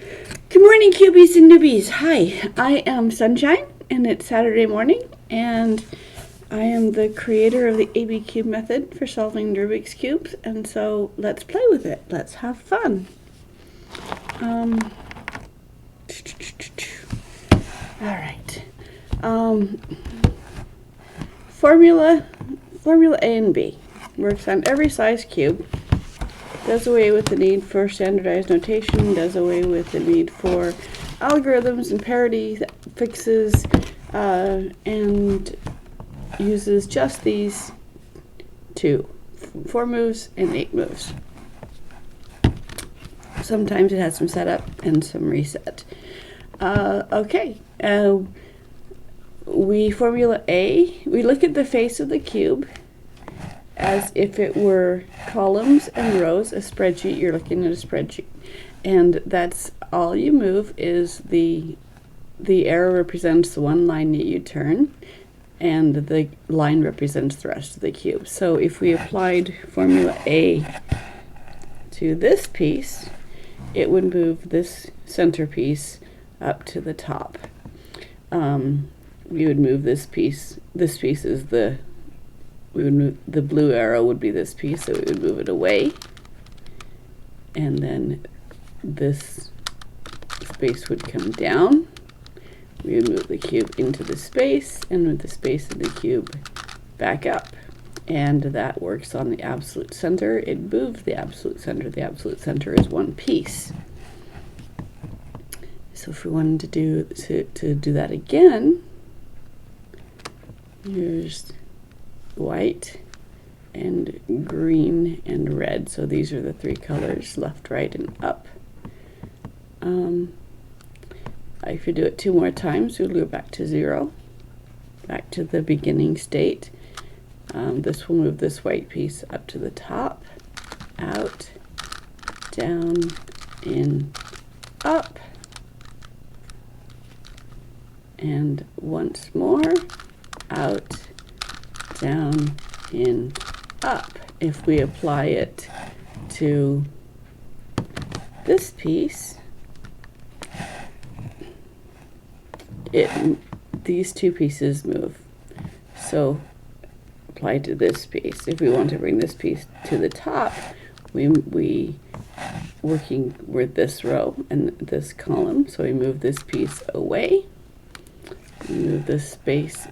Good morning, cubies and newbies. Hi, I am Sunshine, and it's Saturday morning, and I am the creator of the ABCube method for solving Rubik's cubes, and so let's play with it. Let's have fun. All right. Formula A and B works on every size cube. Does away with the need for standardized notation, does away with the need for algorithms and parity fixes, and uses just these two, 4 moves and 8 moves. Sometimes it has some setup and some reset. We formula A, we look at the face of the cube as if it were columns and rows, a spreadsheet. You're looking at a spreadsheet, and that's all you move is the arrow represents the one line that you turn, and the line represents the rest of the cube. So if we applied formula A to this piece, it would move this centerpiece up to the top. We would move this piece. This piece is the blue arrow would be this piece, so we would move it away, and then this space would come down. We would move the cube into the space and move the space of the cube back up, and that works on the absolute center. It moves the absolute center. The absolute center is one piece. So if we wanted to do that again, here's white and green and red. So these are the 3 colors, left, right, and up. If you do it 2 more times, we'll go back to 0, back to the beginning state. This will move this white piece up to the top, out, down, in, up, and once more, out, down, in, up. If we apply it to this piece, these 2 pieces move. So apply to this piece. If we want to bring this piece to the top, we working with this row and this column, so we move this piece away. We move this space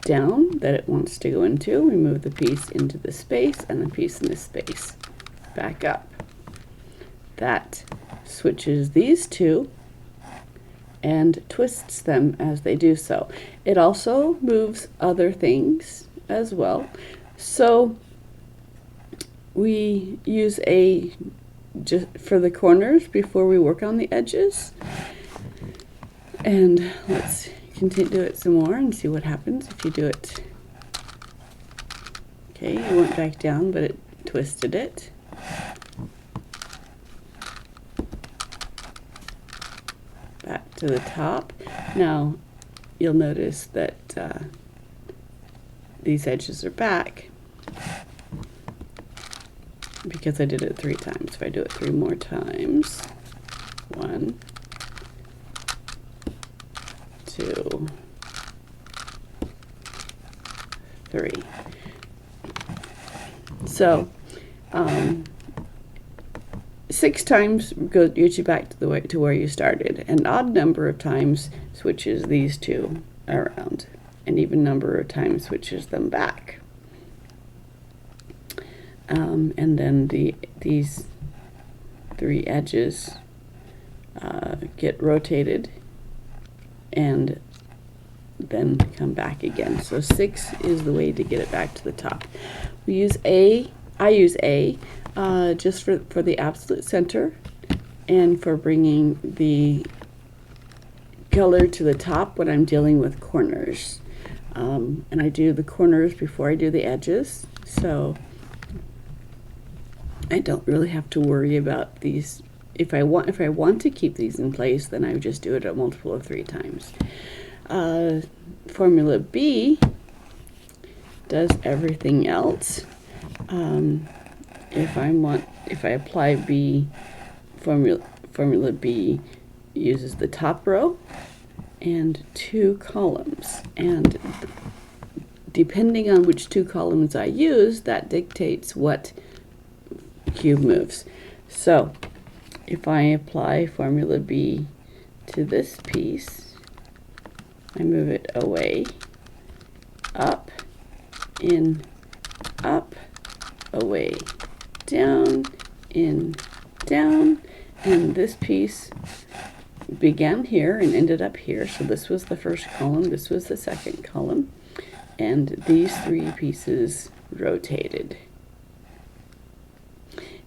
down that it wants to go into. We move the piece into the space and the piece in the space back up. That switches these 2 and twists them as they do so. It also moves other things as well. So we use A just for the corners before we work on the edges. And let's continue to do it some more and see what happens if you do it. Okay, it went back down, but it twisted it. Back to the top. Now, you'll notice that these edges are back because I did it 3 times. If I do it 3 more times, 1, 2, 3. So 6 times gets you back to where you started. An odd number of times switches these 2 around. An even number of times switches them back. And then these 3 edges get rotated and then come back again. So 6 is the way to get it back to the top. We use A. I use A just for the absolute center and for bringing the color to the top when I'm dealing with corners. And I do the corners before I do the edges, so I don't really have to worry about these. If I want to keep these in place, then I would just do it a multiple of 3 times. Formula B does everything else. If I apply B formula B uses the top row and 2 columns, and depending on which 2 columns I use, that dictates what cube moves. So if I apply formula B to this piece, I move it away, up, in, up, away, down, in, down, and this piece began here and ended up here. So this was the first column, this was the second column, and these 3 pieces rotated.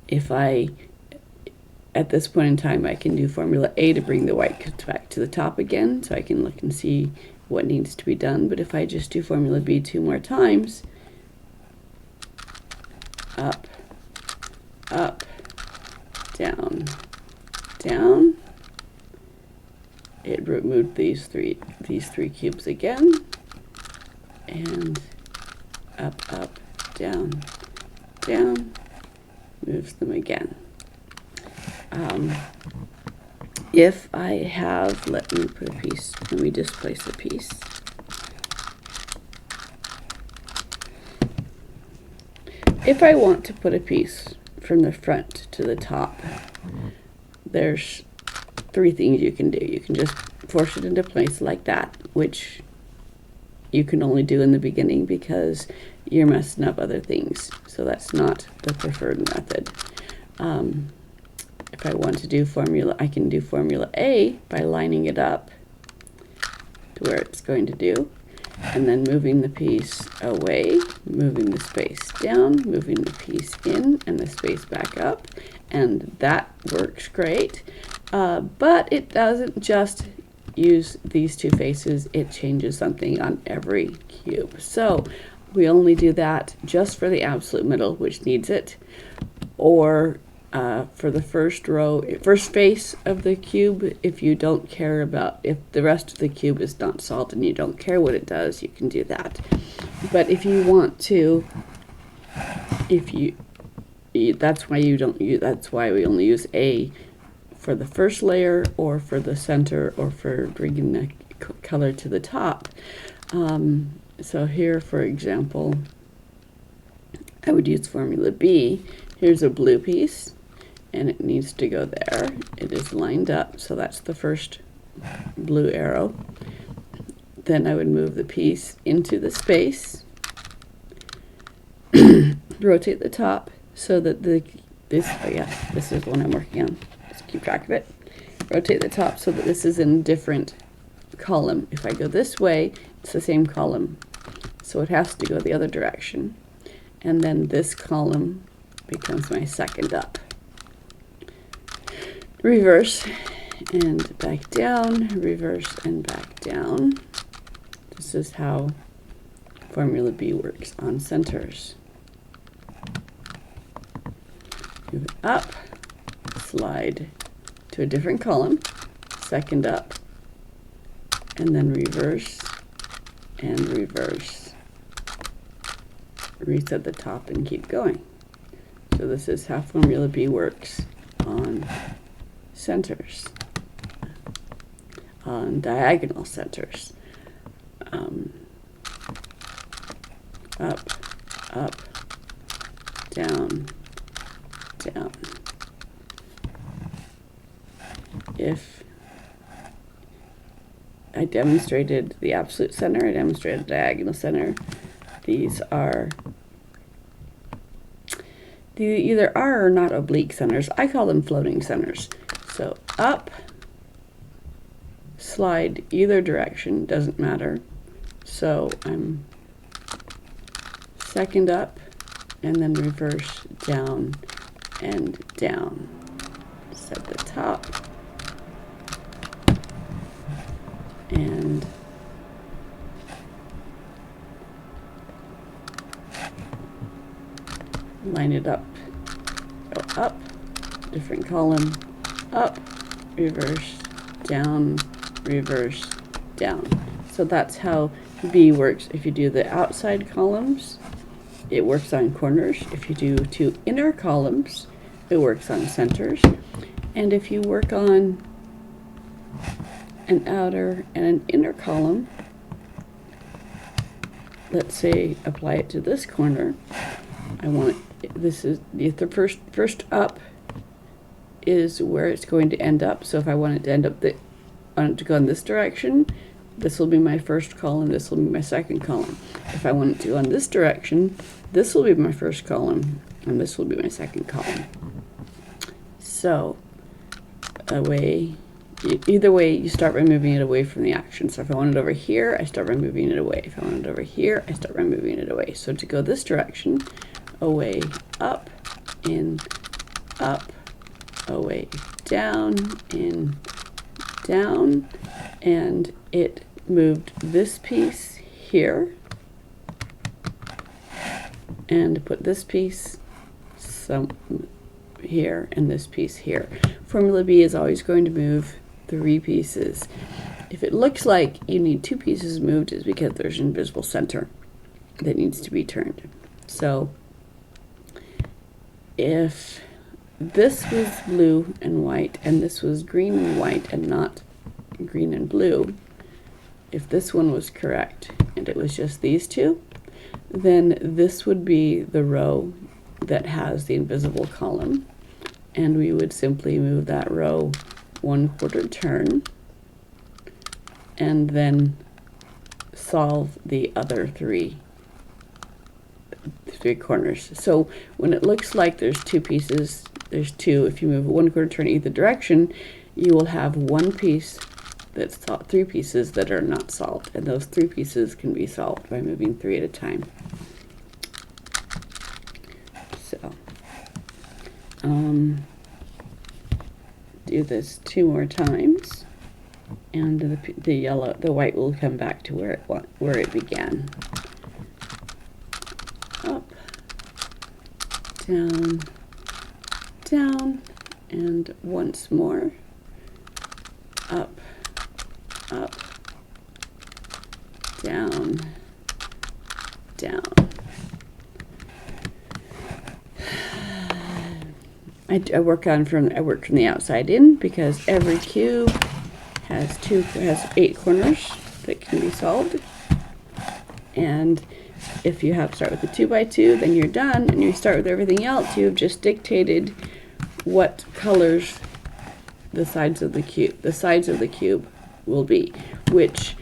If at this point in time, I can do formula A to bring the white back to the top again, so I can look and see what needs to be done. But if I just do formula B 2 more times, up, up, down, down, it removed these three cubes again, and up, up, down, down, moves them again. If I have, let me displace a piece. If I want to put a piece from the front to the top, there's 3 things you can do. You can just force it into place like that, which you can only do in the beginning because you're messing up other things. So that's not the preferred method. If I want to do formula, I can do formula A by lining it up to where it's going to do, and then moving the piece away, moving the space down, moving the piece in and the space back up, and that works great. But it doesn't just use these 2 faces, it changes something on every cube. So we only do that just for the absolute middle, which needs it, or for the first face of the cube. If you don't care about, if the rest of the cube is not solved and you don't care what it does, you can do that. But if you want to, that's why we only use A for the first layer, or for the center, or for bringing the color to the top. So here, for example, I would use formula B. Here's a blue piece, and it needs to go there. It is lined up, so that's the first blue arrow. Then I would move the piece into the space, rotate the top so that this is the one I'm working on. Just keep track of it. Rotate the top so that this is in a different column. If I go this way, it's the same column, so it has to go the other direction. And then this column becomes my second up. Reverse and back down, reverse and back down. This is how formula B works on centers. Move it up, slide to a different column, second up, and then reverse and reverse. Reset the top and keep going. So this is how formula B works on centers, on diagonal centers. Up, up, down, down. If I demonstrated the absolute center, I demonstrated the diagonal center. These either are or not oblique centers. I call them floating centers. So up, slide either direction, doesn't matter. So I'm second up, and then reverse down and down. Set the top, and line it up. Go up, different column, up, reverse, down, reverse, down. So that's how B works. If you do the outside columns, it works on corners. If you do 2 inner columns, it works on centers. And if you work on an outer and an inner column. Let's say apply it to this corner. I want it, this is the first up is where it's going to end up. So if I want it to end up to go in this direction, this will be my first column, this will be my second column. If I want it to go in this direction, this will be my first column, and this will be my second column. So, either way, you start by moving it away from the action. So if I want it over here, I start by moving it away. If I want it over here, I start by moving it away. So to go this direction, away, up, in, up, away, down, in, down, and it moved this piece here and put this piece here and this piece here. Formula B is always going to move 3 pieces. If it looks like you need 2 pieces moved, it's because there's an invisible center that needs to be turned. So if this was blue and white and this was green and white and not green and blue, if this one was correct and it was just these two, then this would be the row that has the invisible column, and we would simply move that row 1/4 turn and then solve the other three corners. So when it looks like there's 2 pieces, there's 2. If you move 1/4 turn either direction, you will have 1 piece that's 3 pieces that are not solved, and those 3 pieces can be solved by moving 3 at a time. So do this 2 more times, and the white will come back to where it began. Up, down, down, and once more. Up, up, down, down. I work from the outside in, because every cube has 8 corners that can be solved. And if you have to start with a 2x2, then you're done, and you start with everything else. You have just dictated what colors the sides of the cube will be, which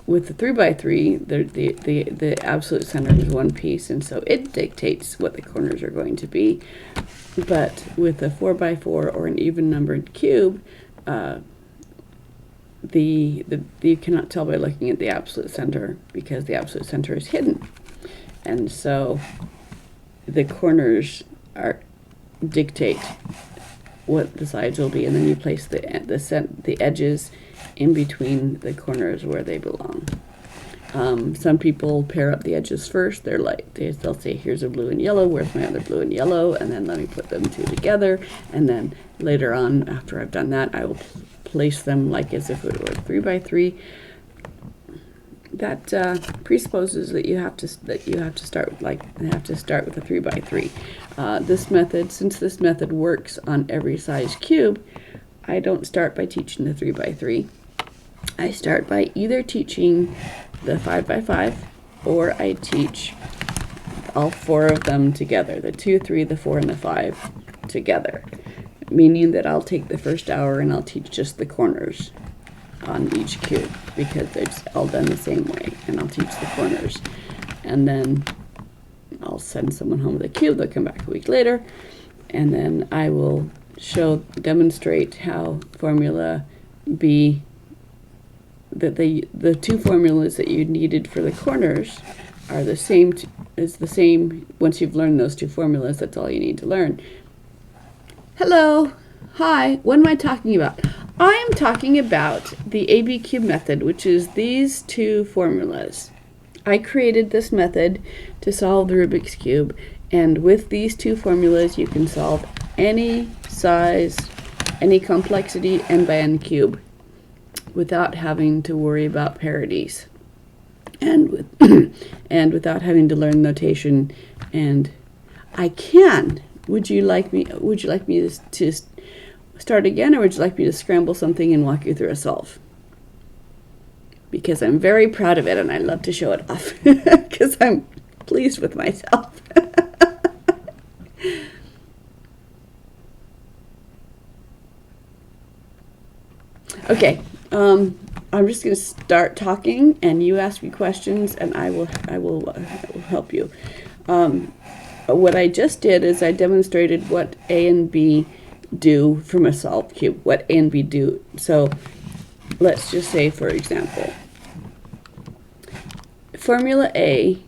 with the 3x3, the absolute center is 1 piece, and so it dictates what the corners are going to be. But with a 4x4 or an even numbered cube, you cannot tell by looking at the absolute center, because the absolute center is hidden, and so the corners dictate what the sides will be, and then you place the edges in between the corners where they belong. Some people pair up the edges first. They'll say, here's a blue and yellow, where's my other blue and yellow, and then let me put them 2 together, and then later on, after I've done that, I will place them like as if it were 3x3. That presupposes that you have to start with a 3x3. Since this method works on every size cube, I don't start by teaching the 3x3. I start by either teaching the 5x5, or I teach all 4 of them together, the 2, 3, the 4, and the 5 together, meaning that I'll take the first hour and I'll teach just the corners on each cube, because it's all done the same way, and I'll teach the corners, and then I'll send someone home with a cube. They'll come back a week later, and then I will demonstrate how formula B, that the 2 formulas that you needed for the corners are the same. Once you've learned those 2 formulas, that's all you need to learn. Hello, hi, what am I talking about? I am talking about the ABCube method, which is these 2 formulas. I created this method to solve the Rubik's Cube, and with these 2 formulas you can solve any size, any complexity n×n cube without having to worry about parities, and without having to learn notation. And would you like me to start again, or would you like me to scramble something and walk you through a solve? Because I'm very proud of it and I love to show it off because I'm pleased with myself. Okay, I'm just going to start talking and you ask me questions and I will help you. What I just did is I demonstrated what A and B do from a solved cube, what A and B do. So let's just say, for example, formula A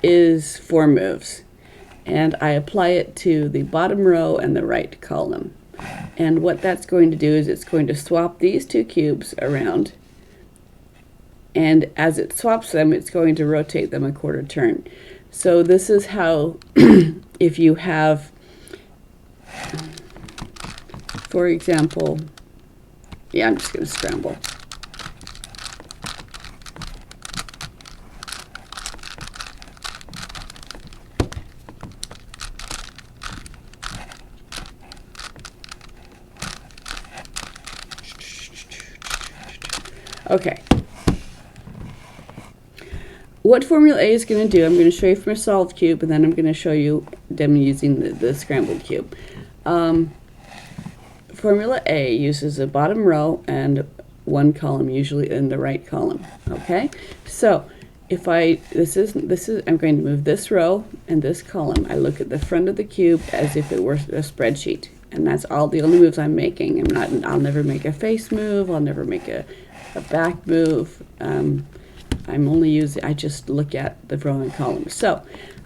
is 4 moves, and I apply it to the bottom row and the right column. And what that's going to do is it's going to swap these two cubes around, and as it swaps them, it's going to rotate them a quarter turn. So this is how, if you have, for example, yeah, I'm just going to scramble. Okay. What formula A is going to do, I'm going to show you from a solved cube, and then I'm going to show you them using the scrambled cube. Formula A uses a bottom row and one column, usually in the right column. Okay, so if I'm going to move this row and this column. I look at the front of the cube as if it were a spreadsheet, and that's all the only moves I'm making. I'll never make a face move. I'll never make a back move. I just look at the row and column. So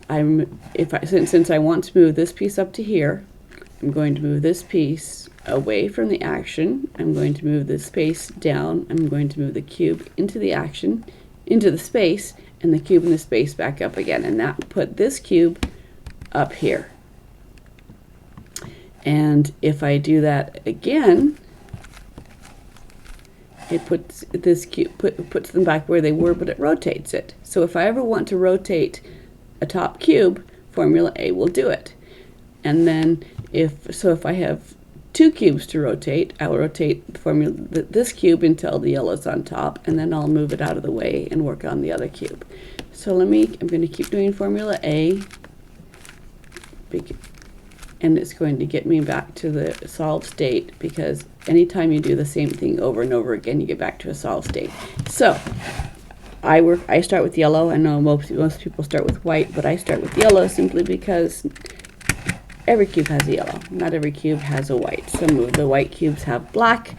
since I want to move this piece up to here, I'm going to move this piece away from the action. I'm going to move this space down. I'm going to move the cube into the action, into the space, and the cube and the space back up again. And that put this cube up here. And if I do that again, it puts this cube puts them back where they were, but it rotates it. So if I ever want to rotate a top cube, formula A will do it. And then if I have 2 cubes to rotate, I'll rotate this cube until the yellow's on top, and then I'll move it out of the way and work on the other cube. So I'm going to keep doing formula A, and it's going to get me back to the solved state, because anytime you do the same thing over and over again, you get back to a solved state. So I start with yellow. I know most people start with white, but I start with yellow simply because every cube has a yellow. Not every cube has a white. Some of the white cubes have black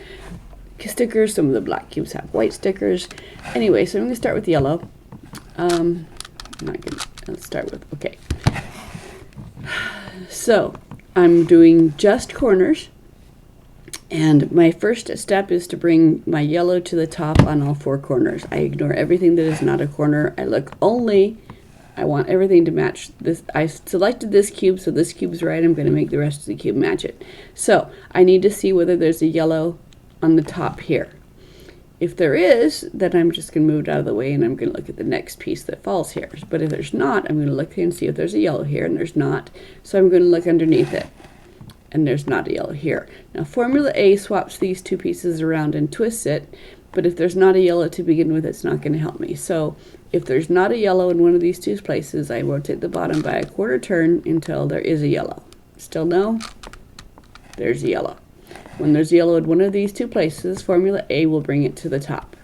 stickers. Some of the black cubes have white stickers. Anyway, so I'm going to start with yellow. Let's start with, okay. So I'm doing just corners. And my first step is to bring my yellow to the top on all 4 corners. I ignore everything that is not a corner. I want everything to match this. I selected this cube, so this cube's right. I'm going to make the rest of the cube match it. So I need to see whether there's a yellow on the top here. If there is, then I'm just going to move it out of the way, and I'm going to look at the next piece that falls here. But if there's not, I'm going to look and see if there's a yellow here, and there's not. So I'm going to look underneath it, and there's not a yellow here. Now formula A swaps these 2 pieces around and twists it, but if there's not a yellow to begin with, it's not going to help me. So if there's not a yellow in one of these 2 places, I rotate the bottom by a quarter turn until there is a yellow. Still no? There's a yellow. When there's yellow in one of these 2 places, formula A will bring it to the top.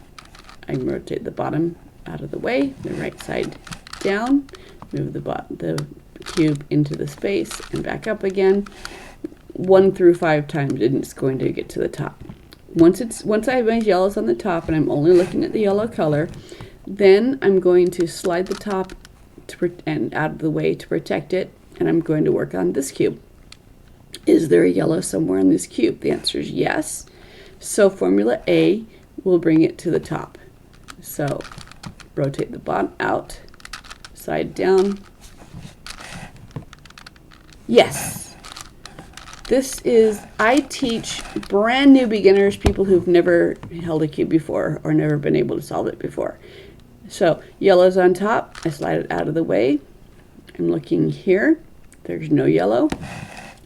I rotate the bottom out of the way, the right side down, move the cube into the space and back up again. 1 through 5 times, and it's going to get to the top. Once I have my yellows on the top and I'm only looking at the yellow color, then I'm going to slide the top and out of the way to protect it, and I'm going to work on this cube. Is there a yellow somewhere in this cube? The answer is yes. So formula A will bring it to the top. So rotate the bottom out, side down. Yes. I teach brand new beginners, people who've never held a cube before or never been able to solve it before. So yellow's on top, I slide it out of the way. I'm looking here, there's no yellow.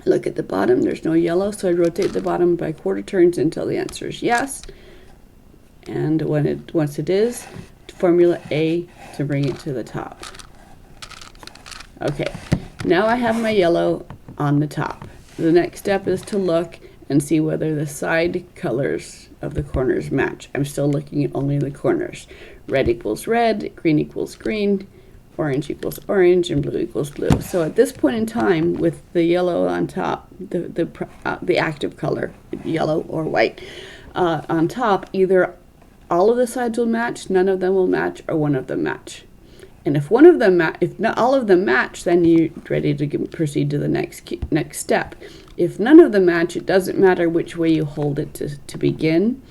Look at the bottom, there's no yellow, so I rotate the bottom by quarter turns until the answer is yes. And once it is, formula A to bring it to the top. Okay, now I have my yellow on the top. The next step is to look and see whether the side colors of the corners match. I'm still looking at only the corners. Red equals red, green equals green, orange equals orange, and blue equals blue. So at this point in time, with the yellow on top, the active color, yellow or white, on top, either all of the sides will match, none of them will match, or one of them match. And if one of them if not all of them match, then you're ready to proceed to the next step. If none of them match, it doesn't matter which way you hold it to begin,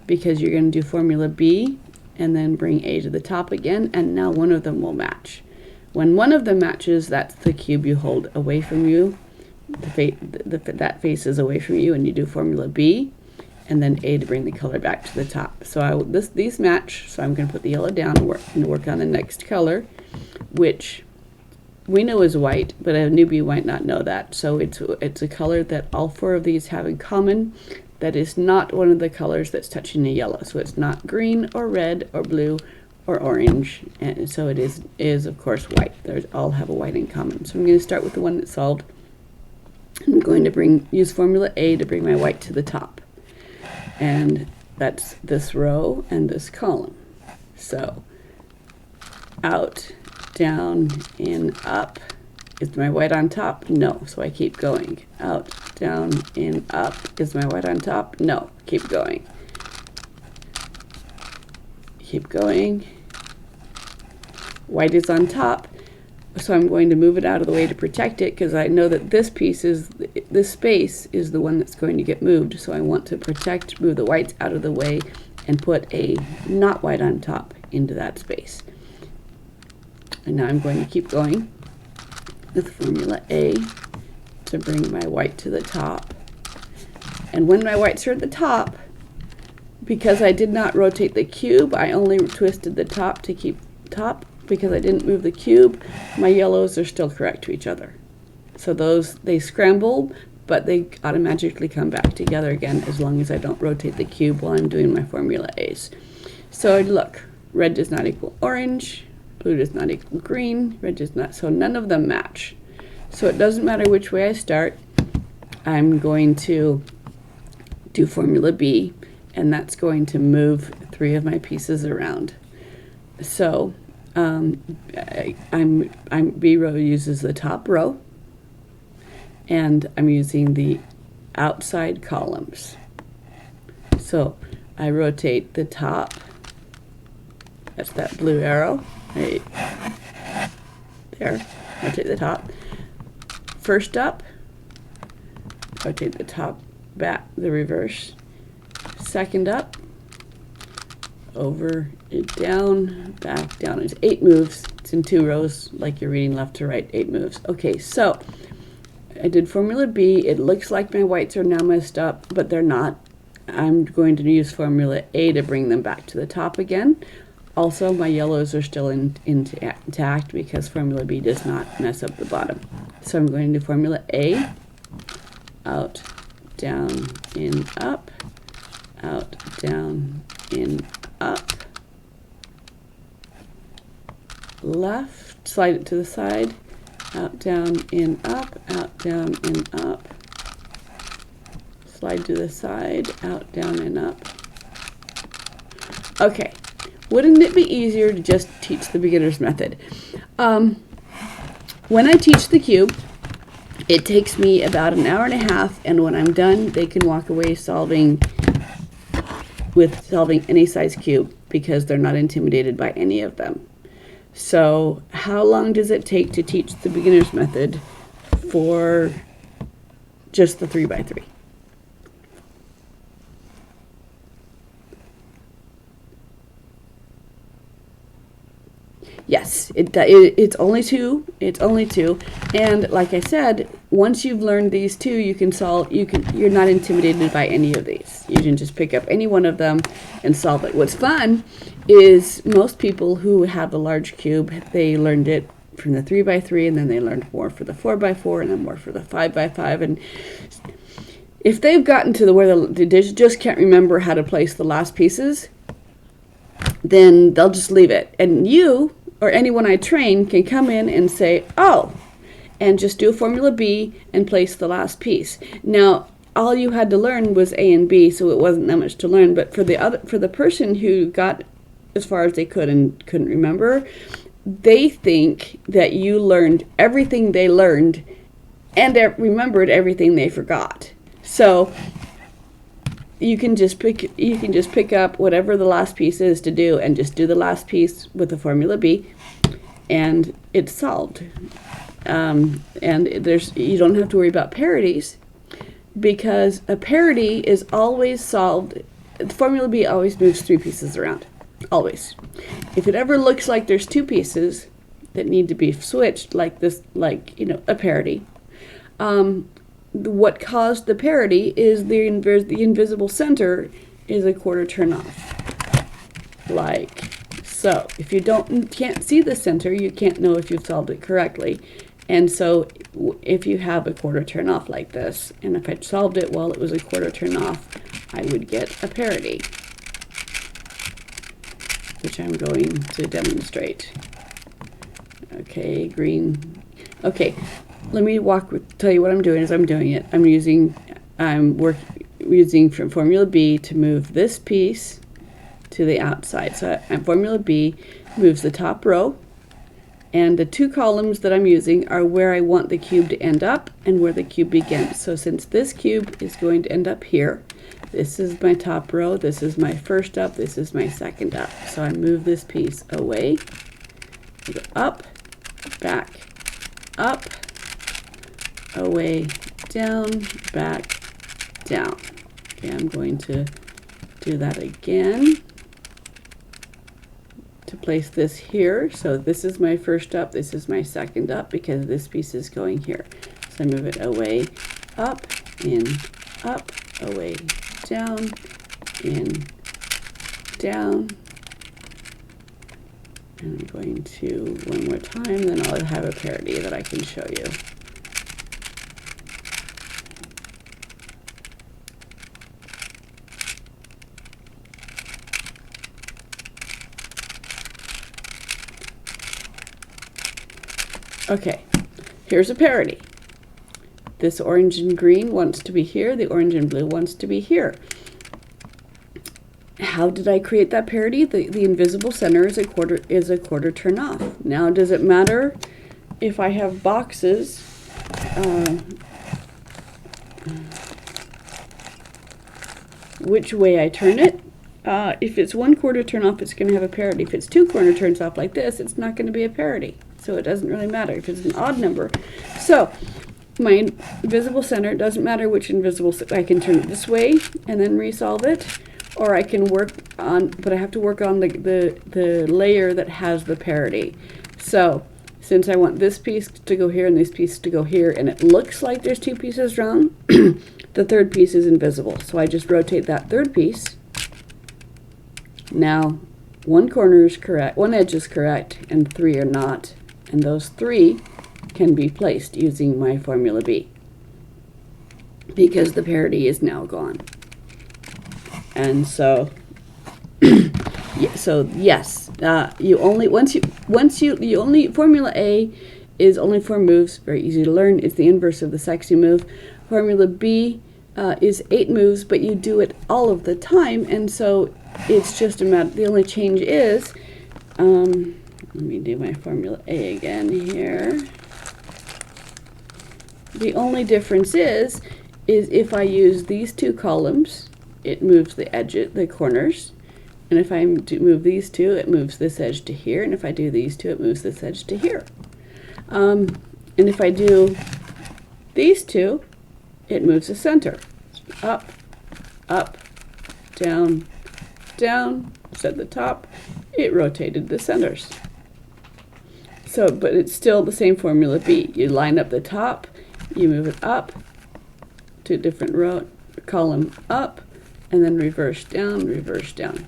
because you're going to do formula B and then bring A to the top again, and now one of them will match. When one of them matches, that's the cube you hold away from you. That face is away from you, and you do formula B and then A to bring the color back to the top. So these match, so I'm going to put the yellow down and work on the next color, which we know is white, but a newbie might not know that. So it's a color that all four of these have in common. That is not one of the colors that's touching the yellow. So it's not green or red or blue or orange. And so it is of course white. They all have a white in common. So I'm going to start with the one that's solved. I'm going to use formula A to bring my white to the top. And that's this row and this column. So out, down, in, up. Is my white on top? No. So I keep going. Out, down, in, up. Is my white on top? No. Keep going. Keep going. White is on top, so I'm going to move it out of the way to protect it, because I know that this space is the one that's going to get moved. So I want to move the whites out of the way and put a not white on top into that space. And now I'm going to keep going with formula A to bring my white to the top. And when my whites are at the top, because I did not rotate the cube, I only twisted the top to keep top. Because I didn't move the cube, my yellows are still correct to each other. So they scramble, but they automatically come back together again as long as I don't rotate the cube while I'm doing my formula A's. So look, red does not equal orange, blue does not equal green, red does not, so none of them match. So it doesn't matter which way I start, I'm going to do formula B, and that's going to move 3 of my pieces around. So B row uses the top row, and I'm using the outside columns. So I rotate the top, that's that blue arrow, right there, rotate the top. First up, rotate the top back, the reverse. Second up, over, down, back, down. It's 8 moves. It's in 2 rows, like you're reading left to right, 8 moves. Okay, so I did formula B. It looks like my whites are now messed up, but they're not. I'm going to use formula A to bring them back to the top again. Also, my yellows are still intact because formula B does not mess up the bottom. So I'm going to do formula A, out, down, in, up, out, down, in, up, left, slide it to the side, out, down, in, up, out, down, in, up, slide to the side, out, down, and up. Okay, wouldn't it be easier to just teach the beginner's method? When I teach the cube, it takes me about an hour and a half, and when I'm done, they can walk away solving any size cube because they're not intimidated by any of them. So how long does it take to teach the beginner's method for just the 3x3? Yes, it's only 2. It's only 2, and like I said, once you've learned these 2, you can solve. You're not intimidated by any of these. You can just pick up any one of them and solve it. What's fun is most people who have a large cube, they learned it from the 3x3, and then they learned more for the 4x4, and then more for the 5x5. And if they've gotten to where they just can't remember how to place the last pieces, then they'll just leave it. And you, or anyone I train, can come in and say, oh, and just do a Formula B and place the last piece. Now, all you had to learn was A and B, so it wasn't that much to learn. But for the person who got as far as they could and couldn't remember, they think that you learned everything they learned and remembered everything they forgot. So you can just pick up whatever the last piece is to do and just do the last piece with the Formula B, and it's solved. And you don't have to worry about parities, because a parity is always solved. The Formula B always moves 3 pieces around, always. If it ever looks like there's 2 pieces that need to be switched, like this, a parity, what caused the parity is the invisible center is a quarter turn off, like so. If you can't see the center, you can't know if you've solved it correctly. And so if you have a quarter turn off like this, and if I solved it while it was a quarter turn off, I would get a parity, which I'm going to demonstrate. Okay, green. Okay, let me tell you what I'm doing. I'm doing it. I'm using from Formula B to move this piece to the outside. So Formula B moves the top row, and the 2 columns that I'm using are where I want the cube to end up and where the cube begins. So since this cube is going to end up here, this is my top row, this is my first up, this is my second up. So I move this piece away, go up, back, up, away, down, back, down. Okay, I'm going to do that again to place this here. So this is my first up, this is my second up, because this piece is going here. So I move it away, up, in, up, away, down, in, down. And I'm going to, one more time, then I'll have a parity that I can show you. Okay, here's a parity. This orange and green wants to be here, the orange and blue wants to be here. How did I create that parity? The invisible center is a quarter turn off. Now, does it matter if I have boxes? Which way I turn it? If it's 1 quarter turn off, it's going to have a parity. If it's 2 quarter turns off like this, it's not going to be a parity. So it doesn't really matter if it's an odd number. So my invisible center, doesn't matter which invisible, I can turn it this way and then resolve it, or I can work on, but I have to work on the layer that has the parity. So since I want this piece to go here and this piece to go here, and it looks like there's 2 pieces wrong, the third piece is invisible. So I just rotate that third piece. Now, 1 corner is correct, 1 edge is correct, and 3 are not. And those 3 can be placed using my Formula B, because the parity is now gone. And so, yes, you only Formula A is only 4 moves, very easy to learn. It's the inverse of the sexy move. Formula B is 8 moves, but you do it all of the time, and so it's just a matter. The only change is, let me do my Formula A again here. The only difference is if I use these 2 columns, it moves the edges, the corners, and if I move these 2, it moves this edge to here, and if I do these 2, it moves this edge to here. And if I do these 2, it moves the center. Up, up, down, down, set the top, it rotated the centers. So, but it's still the same Formula B. You line up the top, you move it up to a different row, column up, and then reverse down, reverse down.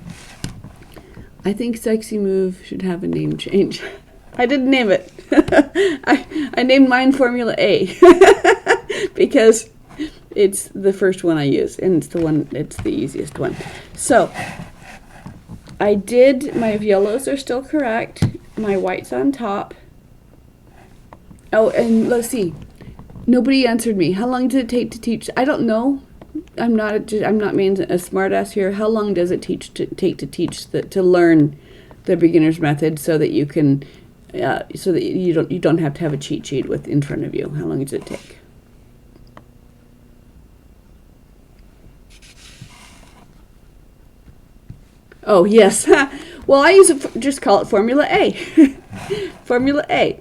I think sexy move should have a name change. I didn't name it. I named mine Formula A because it's the first one I use, and it's the easiest one. So my yellows are still correct. My white's on top. Oh, and let's see. Nobody answered me. How long did it take to teach? I don't know. I'm not being a smartass here. How long does it take to learn the beginner's method so that you can so that you don't have to have a cheat sheet in front of you? How long does it take? Oh, yes. Well, I just call it Formula A. Formula A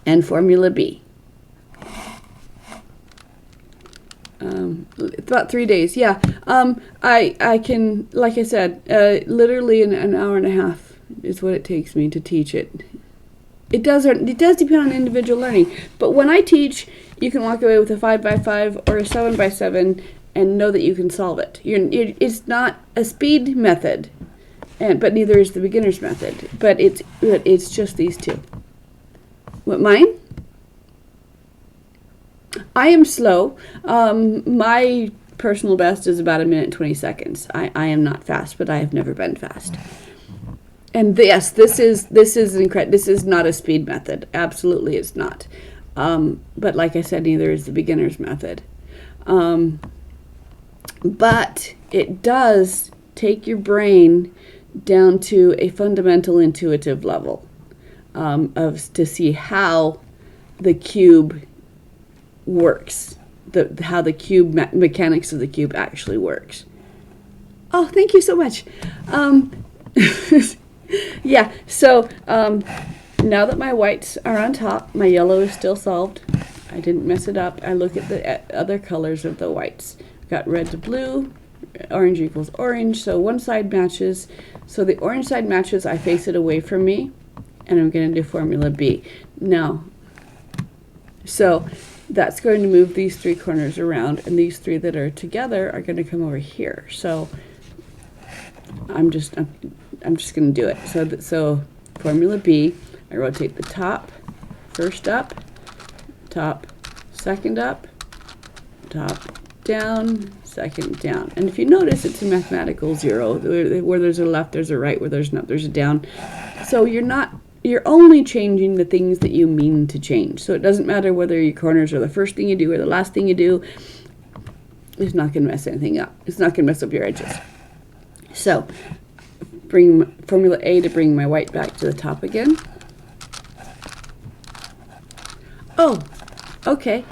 and Formula B. About 3 days. Yeah. I can, like I said, literally in an hour and a half is what it takes me to teach it. It does depend on individual learning, but when I teach, you can walk away with a 5x5 or a 7x7 and know that you can solve it. It's not a speed method, but neither is the beginner's method. But it's just these two. What, mine? I am slow. My personal best is about 1 minute and 20 seconds. I am not fast, but I have never been fast. And yes, this is incredible. This is not a speed method. Absolutely, it's not. But like I said, neither is the beginner's method. But it does take your brain down to a fundamental intuitive level to see how the cube works, how the cube mechanics of the cube actually works. Oh, thank you so much. Yeah, so now that my whites are on top, my yellow is still solved. I didn't mess it up. I look at the other colors of the whites. Got red to blue, orange equals orange, so one side matches. So the orange side matches, I face it away from me, and I'm going to do Formula B. Now, so that's going to move these 3 corners around, and these 3 that are together are going to come over here. So I'm just going to do it. So Formula B, I rotate the top, first up, top, second up, top, down, second down. And if you notice, it's a mathematical 0. Where there's a left, there's a right. Where there's not, there's a down. So you're only changing the things that you mean to change. So it doesn't matter whether your corners are the first thing you do or the last thing you do. It's not going to mess anything up. It's not going to mess up your edges. So bring Formula A to bring my white back to the top again. Oh, okay.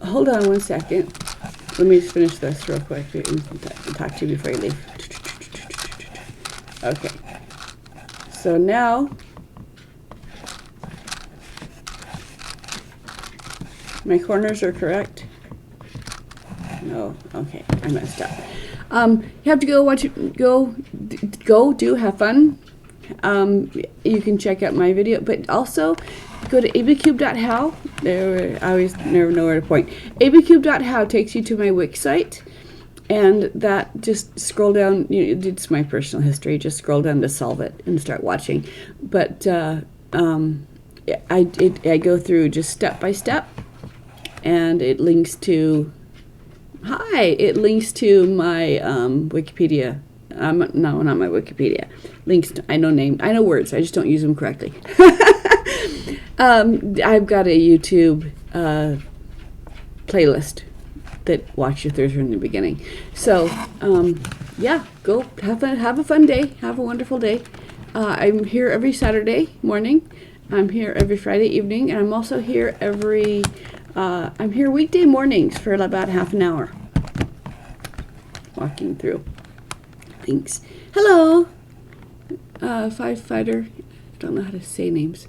Hold on one second. Let me just finish this real quick and talk to you before you leave. Okay. So now, my corners are correct. No, okay, I messed up. You have to go, have fun. You can check out my video, but also go to abcube.how. There, I always never know where to point. abcube.how takes you to my Wix site, and that just scroll down. It's my personal history. Just scroll down to solve it and start watching. But I go through just step by step, and it links to. It links to my Wikipedia. No, not my Wikipedia. Links to, I know words, I just don't use them correctly. I've got a YouTube playlist that walks you through from the beginning. So, yeah, go have a fun day. Have a wonderful day. I'm here every Saturday morning. I'm here every Friday evening, and I'm also here I'm here weekday mornings for about half an hour. Walking through things. Hello, firefighter. I don't know how to say names.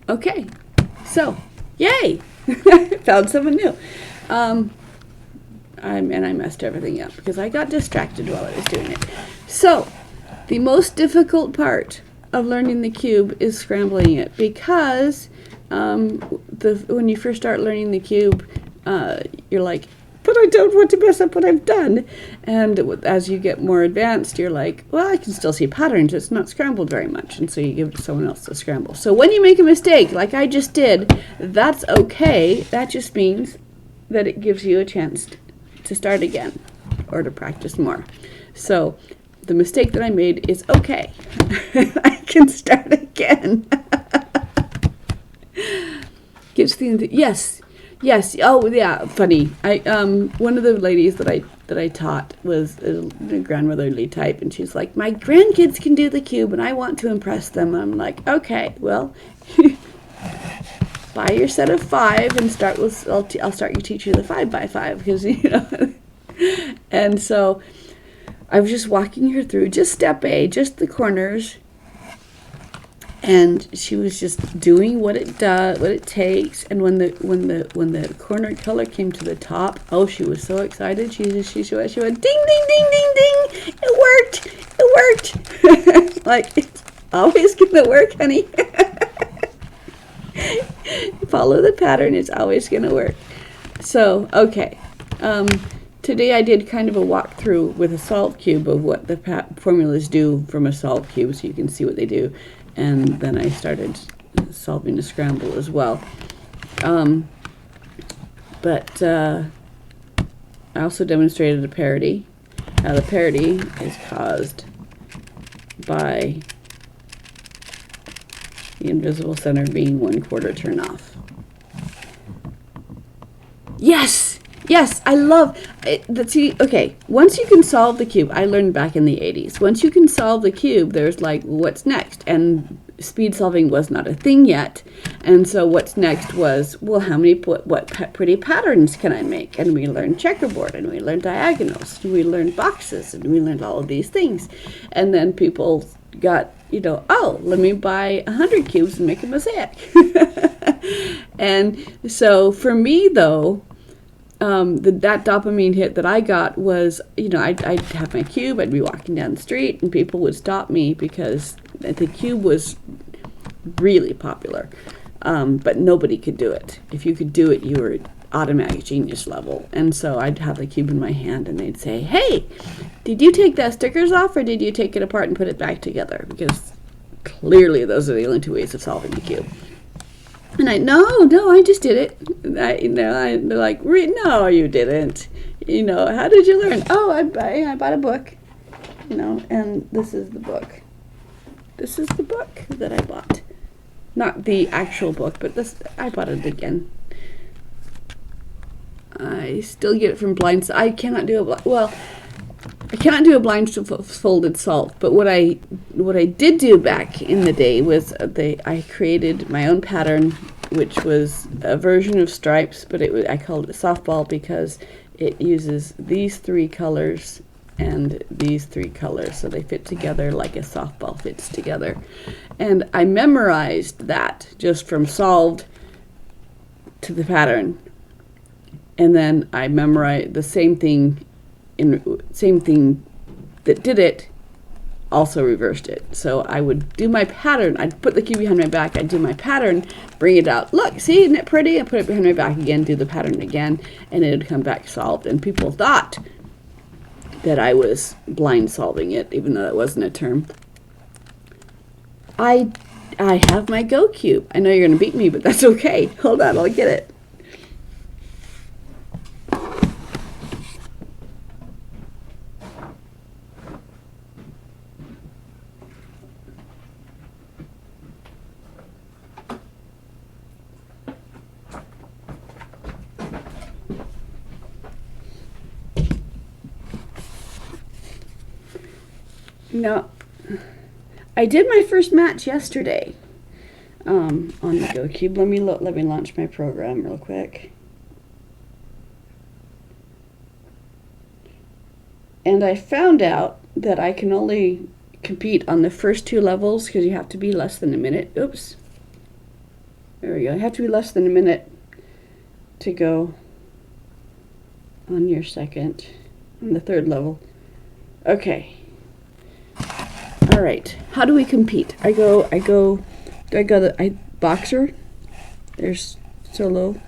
Okay, so yay! Found someone new. I messed everything up because I got distracted while I was doing it. So the most difficult part of learning the cube is scrambling it, because when you first start learning the cube, you're like, but I don't want to mess up what I've done. And as you get more advanced, you're like, well, I can still see patterns. It's not scrambled very much. And so you give it to someone else to scramble. So when you make a mistake, like I just did, that's okay. That just means that it gives you a chance to start again or to practice more. So the mistake that I made is okay. I can start again. Gives the yes. Oh yeah, funny. I one of the ladies that I taught was a grandmotherly type, and she's like, my grandkids can do the cube, and I want to impress them. I'm like, okay, well, buy your set of 5 and start with. I'll start you teach you the 5x5 because And so I was just walking her through just step A, just the corners. And she was just doing what it does, what it takes. And when the corner color came to the top, oh, she was so excited. She went ding ding ding ding ding. It worked. Like, it's always gonna work, honey. Follow the pattern. It's always gonna work. So okay. Today I did kind of a walkthrough with a solve cube of what the formulas do from a solve cube, so you can see what they do. And then I started solving a scramble as well. But I also demonstrated a parity. Now the parity is caused by the invisible center being 1/4 turn off. Yes! Yes, I love it. See, okay, once you can solve the cube, I learned back in the 80s, once you can solve the cube, there's like, what's next? And speed solving was not a thing yet. And so what's next was, well, what pretty patterns can I make? And we learned checkerboard, and we learned diagonals, and we learned boxes, and we learned all of these things. And then people got, oh, let me buy 100 cubes and make a mosaic. And so for me, though, that dopamine hit that I got was, I'd have my cube, I'd be walking down the street, and people would stop me because the cube was really popular, but nobody could do it. If you could do it, you were automatic genius level. And so I'd have the cube in my hand, and they'd say, hey, did you take that stickers off, or did you take it apart and put it back together? Because clearly those are the only 2 ways of solving the cube. And no, I just did it. They're like, no, you didn't. How did you learn? Oh, I bought a book, and this is the book. This is the book that I bought. Not the actual book, but I bought it again. I still get it from blind. I cannot do I cannot do a blindfolded solve, but what I did do back in the day was I created my own pattern, which was a version of stripes, but I called it softball because it uses these 3 colors and these 3 colors, so they fit together like a softball fits together. And I memorized that just from solved to the pattern, and then I memorized the same thing that did it, also reversed it. So I would do my pattern. I'd put the cube behind my back. I'd do my pattern, bring it out. Look, see, isn't it pretty? I put it behind my back again, do the pattern again, and it would come back solved. And people thought that I was blind solving it, even though that wasn't a term. I have my Go cube. I know you're going to beat me, but that's okay. Hold on, I'll get it. No, I did my first match yesterday on the Go Cube. Let me launch my program real quick. And I found out that I can only compete on the first 2 levels because you have to be less than a minute. Oops. There we go. You have to be less than a minute to go on your second, on the 3rd level. Okay. All right. How do we compete? I boxer. There's solo.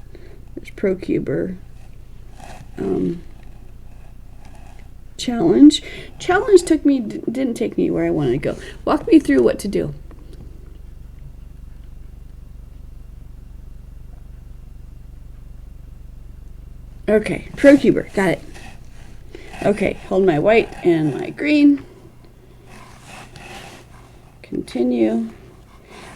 There's pro cuber. challenge. Challenge didn't take me where I wanted to go. Walk me through what to do. Okay, ProCuber, got it. Okay, hold my white and my green. Continue.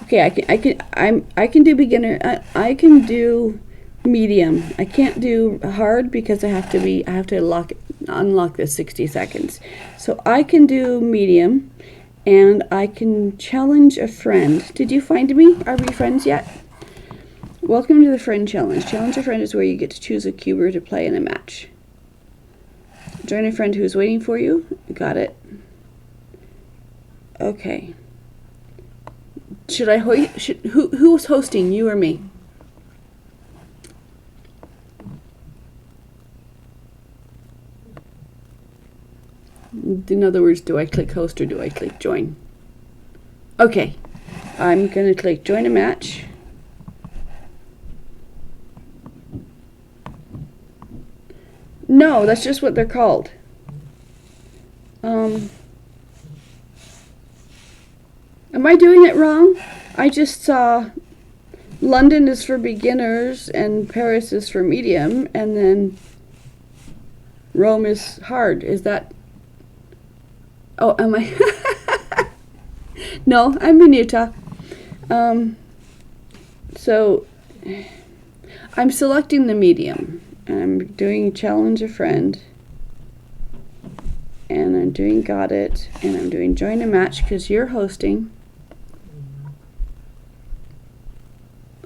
Okay, I can do beginner. I can do medium. I can't do hard because I have to unlock this 60 seconds. So I can do medium, and I can challenge a friend. Did you find me? Are we friends yet? Welcome to the friend challenge. Challenge a friend is where you get to choose a cuber to play in a match. Join a friend who is waiting for you. Got it. Okay. Who's hosting, you or me? In other words, do I click host or do I click join? Okay, I'm going to click join a match. No, that's just what they're called. Am I doing it wrong? I just saw London is for beginners and Paris is for medium, and then Rome is hard. Is that... Oh, am I? No, I'm in Utah. So I'm selecting the medium. And I'm doing challenge a friend. And I'm doing got it. And I'm doing join a match because you're hosting.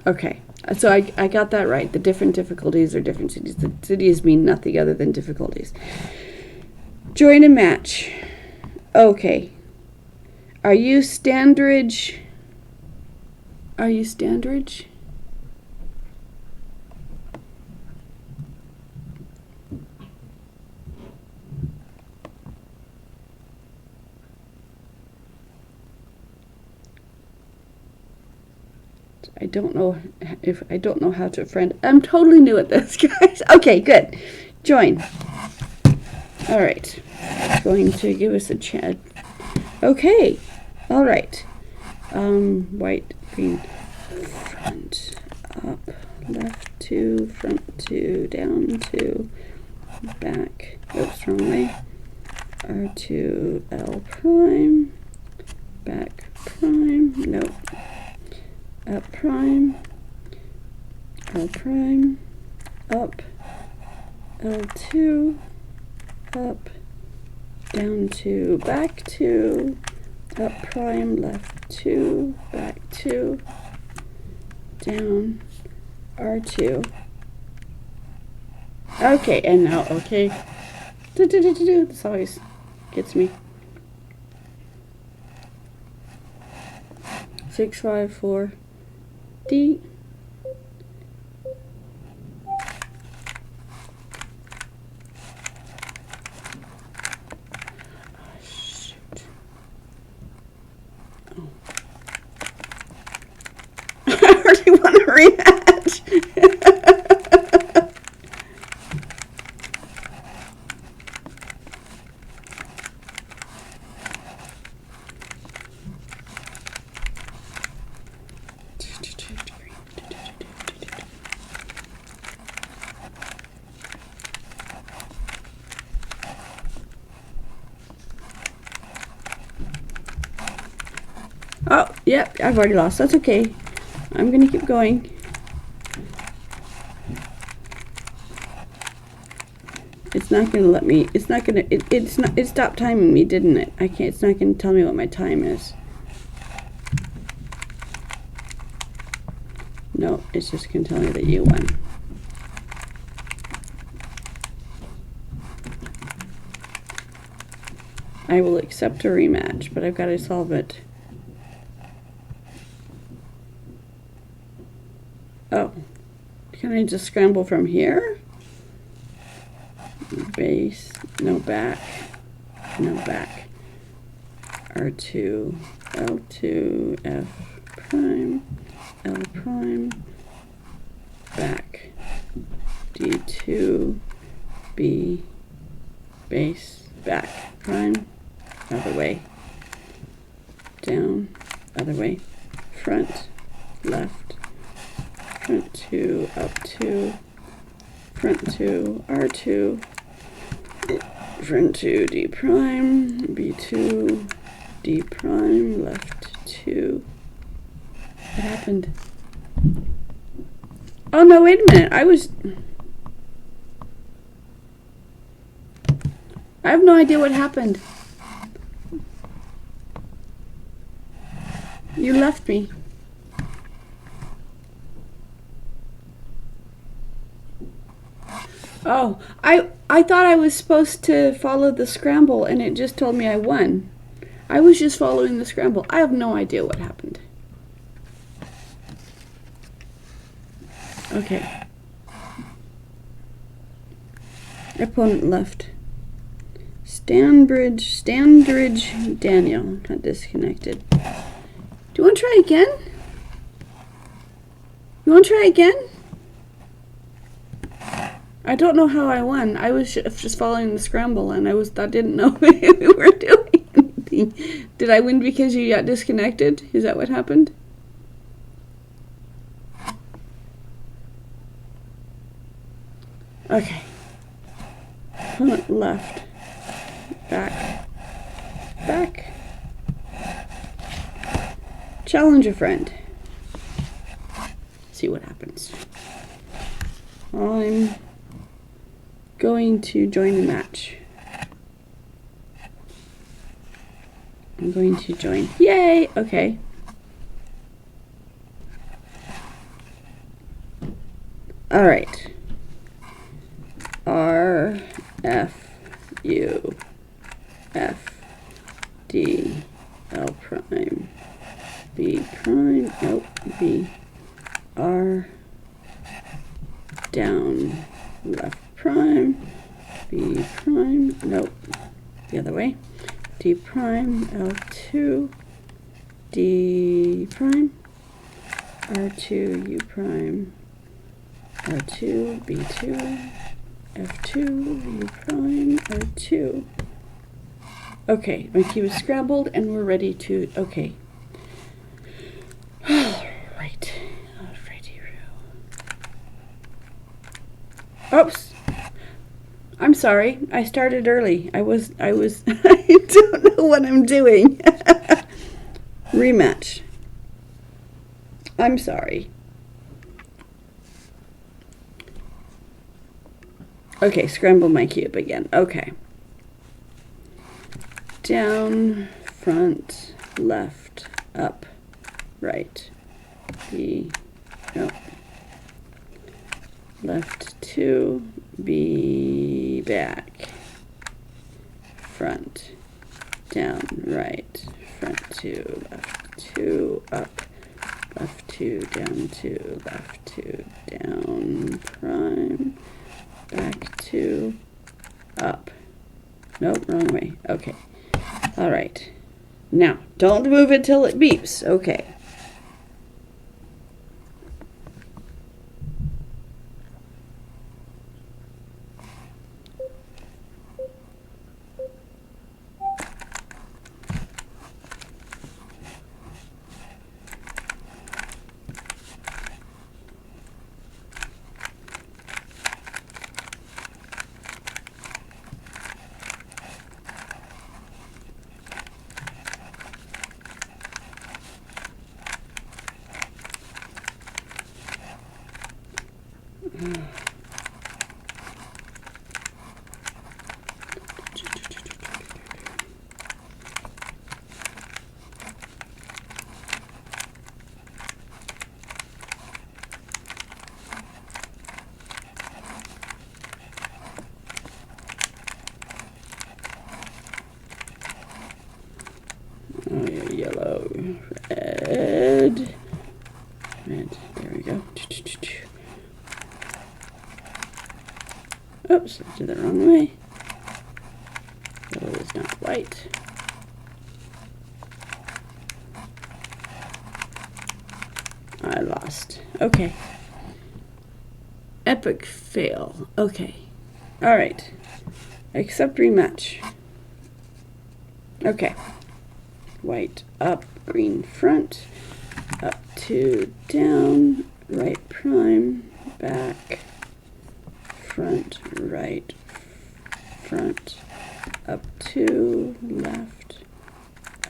Okay, so I got that right. The different difficulties are different cities. The cities mean nothing other than difficulties. Join a match. Okay. Are you Standridge? Are you Standridge? I don't know how to friend. I'm totally new at this, guys. Okay, good. Join. All right. It's going to give us a chat. Okay. All right. White, green, front, up, left 2, front 2, down 2, back. Oops, wrong way. R2, L prime, back prime. Nope. Up prime, L prime, up, L2, up, down 2, back 2, up prime, left 2, back 2, down, R2. Okay, and now, okay. This always gets me. 6, 5, 4. D. Oh, shoot. Oh. I already want a rematch. Oh, yep, I've already lost. That's okay. I'm going to keep going. It's not going to let me. It's not going to. It stopped timing me, didn't it? I can't. It's not going to tell me what my time is. No, it's just going to tell me that you won. I will accept a rematch, but I've got to solve it. Oh, can I just scramble from here? Base, no back, no back. R2, L2, F prime, L prime, back, D2, B, base, back, prime, other way, down, other way, front, left, front 2, up 2, front 2, R2, front 2, D prime, B2, D prime, left 2. What happened? Oh no, wait a minute. I have no idea what happened. You left me. Oh, I thought I was supposed to follow the scramble and it just told me I won. I was just following the scramble. I have no idea what happened. Okay. Opponent left. Stanbridge, Daniel got disconnected. Do you want to try again? You want to try again? I don't know how I won. I was just following the scramble, and I didn't know we were doing anything. Did I win because you got disconnected? Is that what happened? Okay. Opponent left. Back. Back. Challenge a friend. See what happens. I'm going to join the match. I'm going to join. Yay! Okay. All right. R, F, U, F, D, L prime, B prime, nope, B, R, down, left prime, B prime, nope, the other way, D prime, L2, D prime, R2, U prime, R2, B2, F2, U prime, R2. Okay, my cube is scrambled and we're ready to, okay. Alright. Oops. I'm sorry. I started early. I don't know what I'm doing. Rematch. I'm sorry. Okay, scramble my cube again. Okay. Down, front, left, up, right, B, no. Left 2, B, back, front, down, right, front 2, left 2, up, left 2, down 2, left 2, down, prime, back 2, up. Nope, wrong way. Okay. All right. Now, don't move it till it beeps. Okay. Oh, yellow, red, red, there we go. Oops, I did the wrong way. Yellow is not white. I lost. Okay. Epic fail. Okay. All right. Accept rematch. Okay. White up, green front, up 2, down, right prime, back, front, right, front, up 2, left,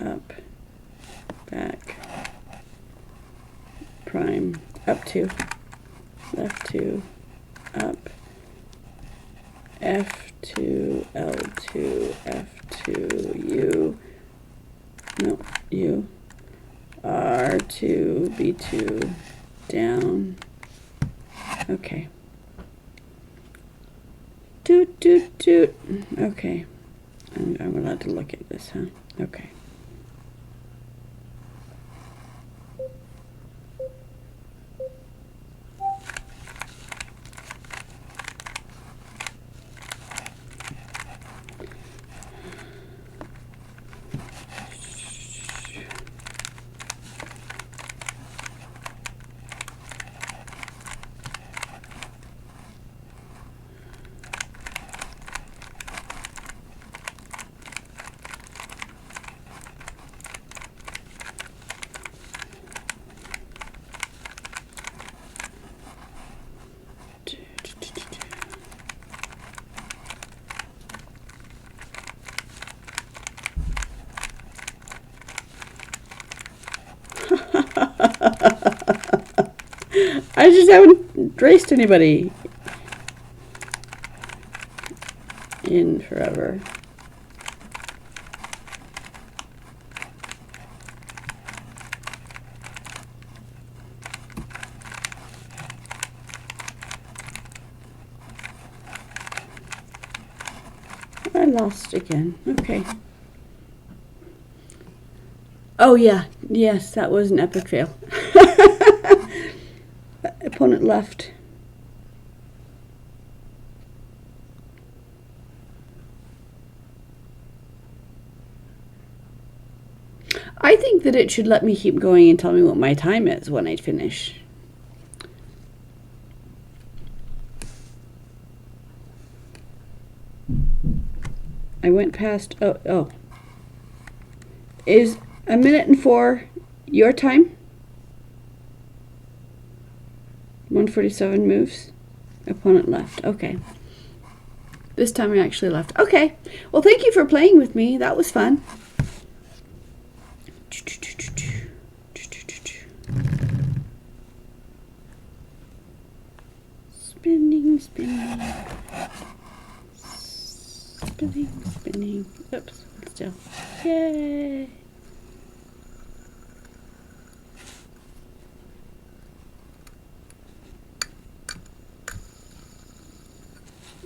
up, back, prime, up 2, left 2, up, F2, L2, F2, U, no, U, R2, B2, down, okay. Toot, toot, toot, okay. I'm allowed to look at this, huh? Okay. I just haven't raced anybody in forever. I lost again. Okay. Oh yeah, yes, that was an epic fail. Opponent left. I think that it should let me keep going and tell me what my time is when I finish. I went past, oh. Is 1:04 your time? 147 moves. Opponent left. Okay. This time I actually left. Okay. Well, thank you for playing with me. That was fun. Spinning, spinning. Spinning, spinning. Oops. Still. Yay.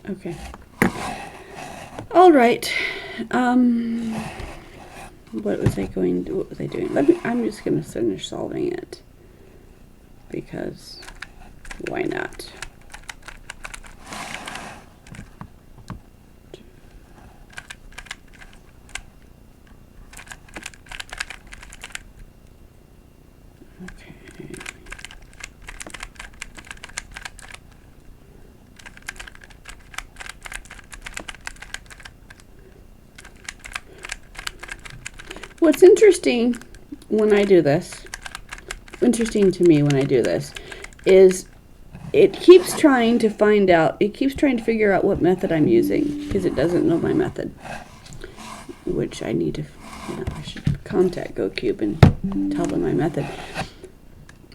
Okay. All right. What was I doing? I'm just going to finish solving it. Because why not? Okay. What's interesting when I do this, interesting to me when I do this, is it keeps trying to figure out what method I'm using, because it doesn't know my method, which I need to, I should contact GoCube and tell them my method.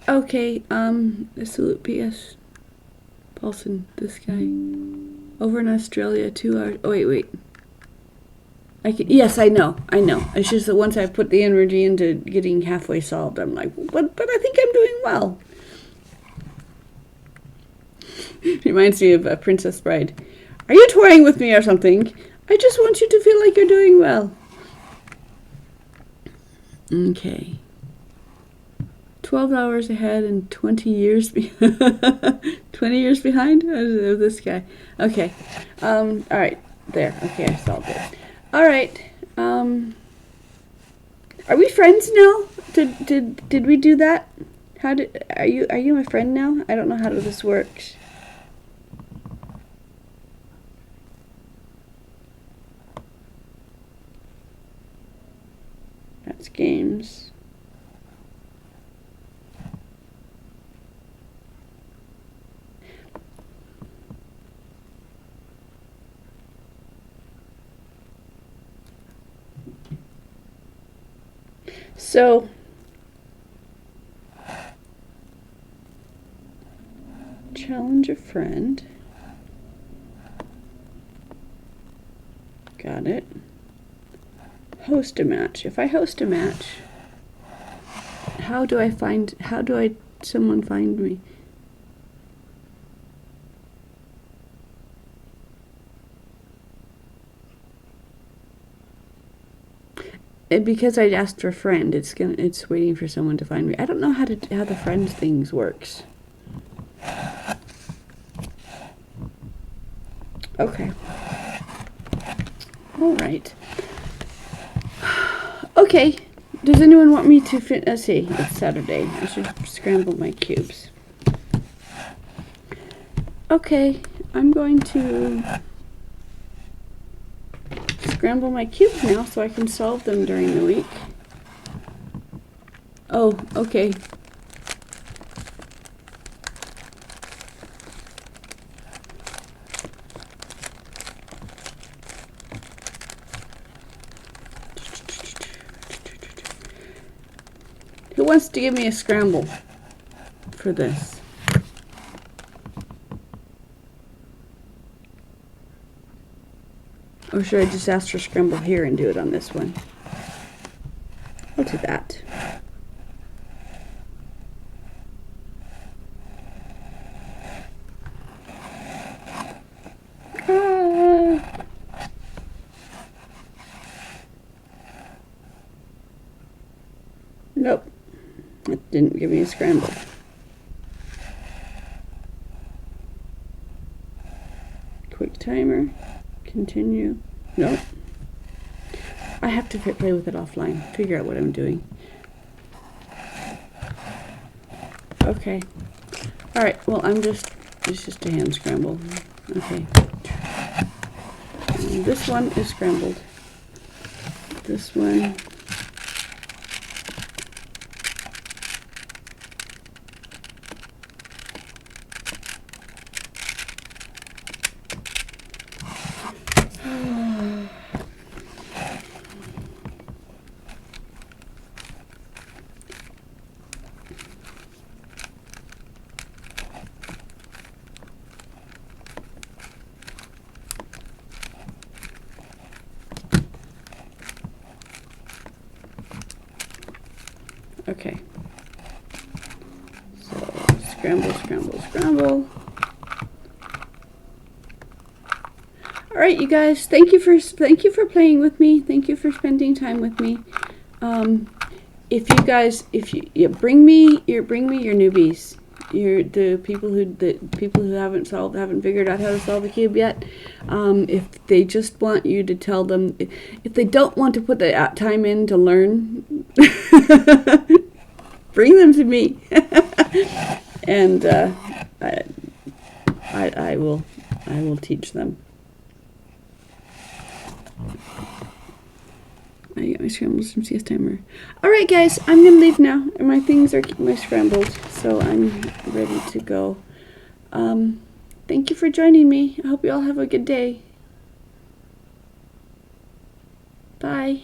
Okay, salute PS. Paulson, this guy. Over in Australia, 2 hours, oh wait. Yes, I know. It's just that once I put the energy into getting halfway solved, I'm like, but I think I'm doing well. Reminds me of Princess Bride. Are you toying with me or something? I just want you to feel like you're doing well. Okay. 12 hours ahead and 20 years 20 years behind? This guy. Okay. All right. There. Okay, I solved it. All right. Are we friends now? Did we do that? Are you my friend now? I don't know how this works. It's games. So challenge a friend. Got it. Host a match. If I host a match, how do someone find me? Because I asked for friend, it's waiting for someone to find me. I don't know how the friend things works. Okay. All right. Okay. Does anyone want me to fit? Let's see. It's Saturday. I should scramble my cubes. Okay. I'm going to scramble my cubes now so I can solve them during the week. Oh, okay. Who wants to give me a scramble for this? Or should I just ask for scramble here and do it on this one? I'll do that. Nope. It didn't give me a scramble. Quick timer. Continue. Nope. I have to play with it offline. Figure out what I'm doing. Okay. Alright, well it's just a hand scramble. Okay. And this one is scrambled. This one. Okay. So scramble, scramble, scramble. All right, you guys. Thank you for playing with me. Thank you for spending time with me. If you bring me your newbies, the people who haven't figured out how to solve a cube yet. If they just want you to tell them, if they don't want to put the time in to learn, bring them to me, and I will teach them. I got my scrambles from CS Timer. Alright guys, I'm gonna leave now. My things are my scrambled, so I'm ready to go. Thank you for joining me. I hope you all have a good day. Bye.